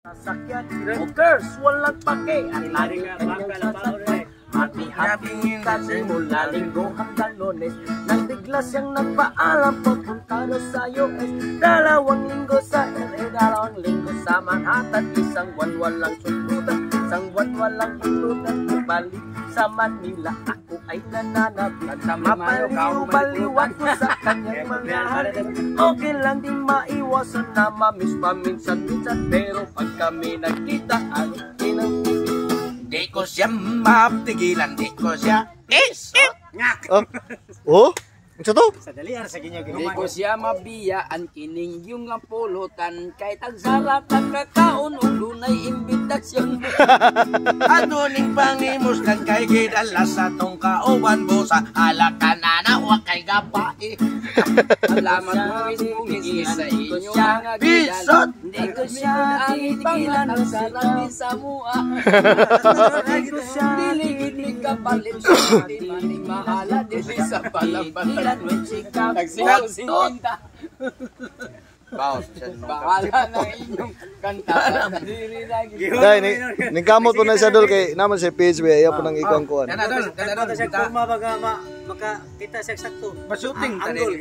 Sasakyan, hookers, walang pake. Ari-ari nga baka na pa hati-hati ka simula linggo hanggang Lunes. Nang bigla siyang nagpaalam pupunta na sa US. 2 linggo sa LA, 2 linggo sa Manhattan. 1 buwan walang sulutan, 1 buwan walang inutan. Balik sa Manila, ako ay nananabik. Mapaliw-baliwan ko sa kanyang mga halik. Okay lang din maiwasan na mamiss paminsan-minsan. Pero pag kami nagkita, ano kinang di ko siya mapigilan, di ko siya ngak. Oh? Ano to? Sadali, sa ginyo. Di ko siya mabiyaan kining yung nga pulutan. Kahit ang sarap ng kakaon o dunay imbitasyon. Aduning pangimos kang kay gidala sa tong kauban busa. Alaka na nawa kay gapai. Alamat mo ismungis sa inyo mga Bisot! gidal. Di ko siya tigilan ang sarap ni Samua. Di ko siya diligid ni kapalit. Di maning mahala di sa palambatan. Nagsinong-singin ta. Bahala na inyong kanta. Dahil, ningkamot po na siya dol kay naman si PHB, ayaw po nang ikong kuhan. Kana dol, siya kurma baga makakita siya eksakto. Masuting tani.